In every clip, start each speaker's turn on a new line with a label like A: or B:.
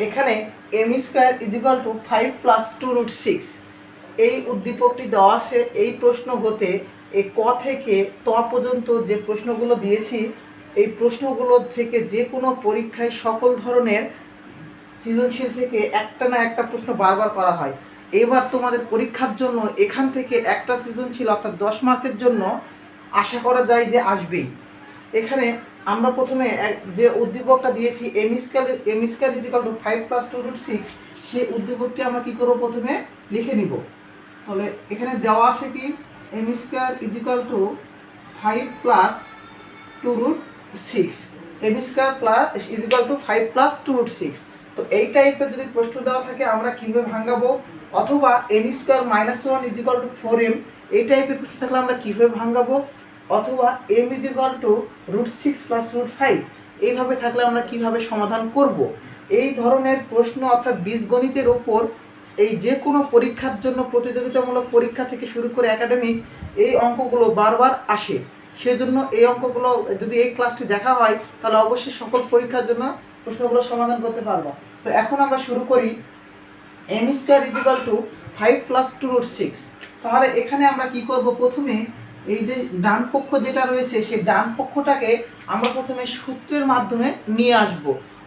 A: এখানে M square is equal to 5 plus 2√6 এই উদ্দীপকটি দেওয়া আছে। এই প্রশ্ন হতে এই ক থেকে ত পর্যন্ত যে প্রশ্নগুলো দিয়েছি, এই প্রশ্নগুলো থেকে যে কোনো পরীক্ষায় সকল ধরনের সৃজনশীল থেকে একটা না একটা প্রশ্ন বারবার করা হয়। এবার তোমাদের পরীক্ষার জন্য এখান থেকে একটা সৃজনশীল অর্থাৎ 10 মার্কের জন্য আশা করা যায় যে আসবেই। এখানে আমরা প্রথমে যে উদ্দীপকটা দিয়েছি M square is equal to 5 plus 2√6, সেই উদ্দীপকটি আমরা কী করবো, প্রথমে লিখে নিব। তাহলে এখানে দেওয়া আছে কি M square is equal to 5 plus 2√6, M square plus is equal to 5 plus 2√6। তো এই টাইপের যদি প্রশ্ন দেওয়া থাকে আমরা কীভাবে ভাঙাবো, অথবা M square minus 1 is equal to 4m, এই টাইপের প্রশ্ন থাকলে আমরা কীভাবে ভাঙাবো, অথবা m ইজিক্যাল টু √6 প্লাস √5, এইভাবে থাকলে আমরা কিভাবে সমাধান করব। এই ধরনের প্রশ্ন অর্থাৎ বীজগণিতের ওপর এই যে কোনো পরীক্ষার জন্য প্রতিযোগিতামূলক পরীক্ষা থেকে শুরু করে একাডেমিক এই অঙ্কগুলো বারবার আসে। সেজন্য এই অঙ্কগুলো যদি এই ক্লাসটি দেখা হয় তাহলে অবশ্যই সকল পরীক্ষার জন্য প্রশ্নগুলো সমাধান করতে পারবো। তো এখন আমরা শুরু করি M square is equal to 5 plus 2√6। তাহলে এখানে আমরা কি করব, প্রথমে এই যে ডান পক্ষ যেটা রয়েছে সেই ডান পক্ষটাকে আমরা প্রথমে সূত্রের মাধ্যমে নিয়ে আসব।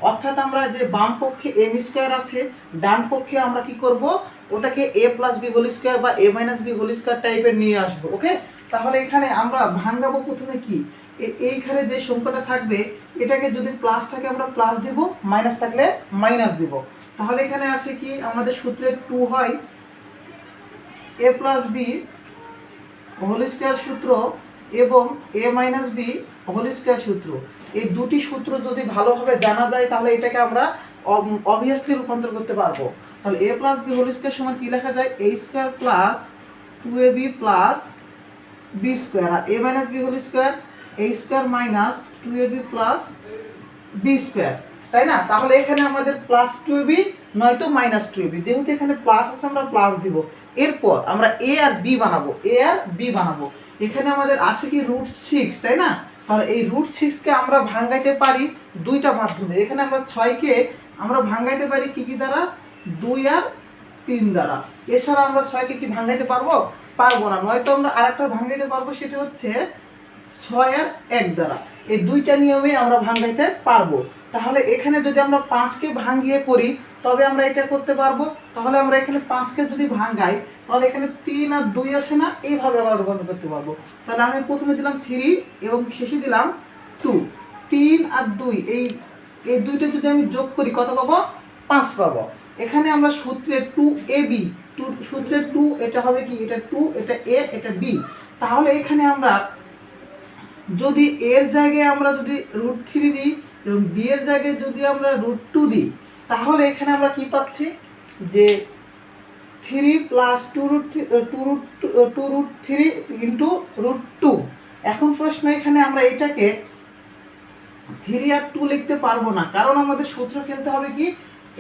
A: অর্থাৎ আমরা যে বাম পক্ষে এম স্কয়ার আছে, ডান পক্ষে আমরা কি করব, ওটাকে এ প্লাস বি হোল স্কয়ার বা এ মাইনাস বি হোল স্কয়ার টাইপের নিয়ে আসবো। ওকে, তাহলে এখানে আমরা ভাঙাবো প্রথমে কি, এইখানে যে সংখ্যাটা থাকবে এটাকে যদি প্লাস থাকে আমরা প্লাস দিব, মাইনাস থাকলে মাইনাস দিব। তাহলে এখানে আছে কি আমাদের সূত্রের 2 হয় এ প্লাস বি হোল স্কয়ার সূত্র এবং এ মাইনাস বি হোল স্কয়ার সূত্র। এই দুটি সূত্র যদি ভালোভাবে জানা যায় তাহলে এটাকে আমরা অবভিয়াসলি রূপান্তর করতে পারবো। তাহলে A plus B whole square সমান কি লেখা যায়, a square plus 2ab plus B square, আর A minus B whole square a square minus 2ab plus B square, তাই না? তাহলে এখানে আমাদের প্লাস 2ab নয়তো মাইনাস 2ab, যেহেতু এখানে প্লাস আছে আমরা প্লাস দিব। এরপর আমরা এ আর বি বানাবো, এ আর বি বানাবো। এখানে আমাদের আছে কি √6, তাই না? তাহলে এই √6কে আমরা ভাঙাইতে পারি দুইটা মাধ্যমে। এখানে আমরা 6কে আমরা ভাঙাইতে পারি কি কি দ্বারা, 2 আর 3 দ্বারা। এছাড়া আমরা 6কে কি ভাঙাইতে পারবো, পারবো না। নয়তো আমরা আরেকটা ভাঙাইতে পারবো, সেটা হচ্ছে 6 আর 1 দ্বারা। এই দুইটা নিয়মে আমরা ভাঙাইতে পারবো। তাহলে এখানে যদি আমরা 5কে ভাঙিয়ে করি তবে আমরা এটা করতে পারবো। তাহলে আমরা এখানে 5কে যদি ভাঙাই তাহলে এখানে 3 আর 2 আসে না, এইভাবে আমরা রূপান্তর করতে পারবো। তাহলে আমি প্রথমে দিলাম 3 এবং শেষে দিলাম 2। 3 আর 2 এই দুইটা যদি আমি যোগ করি কত পাবো, 5 পাবো। এখানে আমরা সূত্রের 2ab, সূত্রের 2 এটা হবে কি, এটা 2, এটা a, এটা b। তাহলে এখানে আমরা যদি এর জায়গায় আমরা যদি √3 দিই এবং বি এর জায়গায় যদি আমরা √2 দিই তাহলে এখানে আমরা কি পাচ্ছি যে 3 প্লাস 2√3 ইন্টু √2। এখন প্রশ্ন এখানে আমরা এটাকে 3 আর 2 লিখতে পারবো না, কারণ আমাদের সূত্র ফেলতে হবে কি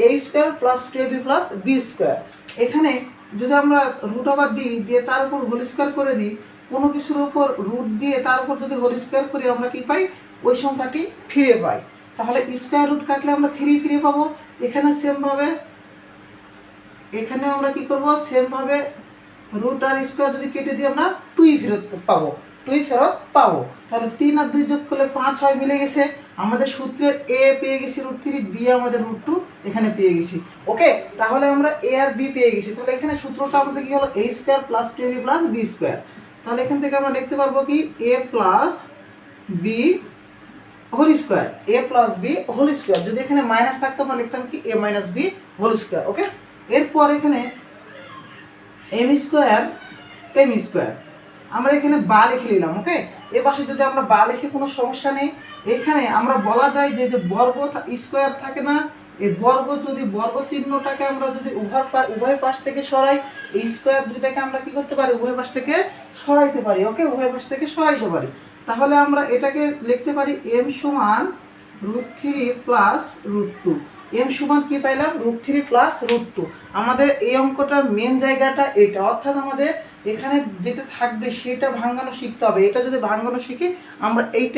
A: a square plus 2ab plus B square. এখানে যদি আমরা রুট আবার দিই, দিয়ে তার উপর হোল স্কয়ার করে দিই, কোনো কিছুর উপর রুট দিয়ে তার উপর যদি হোল স্কয়ার করি আমরা কি পাই, ওই সংখ্যাটি ফিরে পাই। তাহলে স্কয়ার রুট কাটলে আমরা 3 ফিরে পাবো। এখানে সেমভাবে এখানে আমরা কি করব, সেমভাবে রুট আর স্কয়ার যদি কেটে দিই আমরা 2 ফেরত পাবো, 2 ফেরত পাবো। তাহলে 3 আর 2 যোগ করলে 5 হয়, মিলে গেছে। আমাদের সূত্রের এ পেয়ে গেছি √3, বি আমাদের √2 এখানে পেয়ে গেছি। ওকে, তাহলে আমরা এ আর বি পেয়ে গেছি। তাহলে এখানে সূত্রটা আমাদের কি হলো, a square plus 2ab plus B square. তাহলে এখান থেকে আমরা লিখতে পারবো কি a plus B whole square, a plus B whole square. যদি এখানে মাইনাস থাকতো আমরা লিখতাম কি a minus B whole square. Okay, এরপর এখানে এম স্কয়ার এম স্কয়ার আমরা এখানে বা লিখে নিলাম। ওকে, এ পাশে যদি আমরা বা লিখি কোনো সমস্যা নেই। এখানে আমরা বলা যায় যে বর্গ স্কয়ার থাকে না, এই বর্গ যদি বর্গ চিহ্নটাকে আমরা যদি উভয় পাশ থেকে সরাই, এই স্কয়ার দুইটাকে আমরা কি করতে পারি, উভয় পাশ থেকে সরাইতে পারি। ওকে, উভয় পাশ থেকে সরাইতে পারি। তাহলে আমরা এটাকে লিখতে পারি m সমান √3 প্লাস √2। m সমান কি পাইলাম, √3 প্লাস √2। আমাদের এই অঙ্কটার মেন জায়গাটা এটা, অর্থাৎ আমাদের এখানে যেটা থাকবে সেটা ভাঙানো শিখতে হবে। এটা যদি ভাঙানো শিখি আমরা এইটা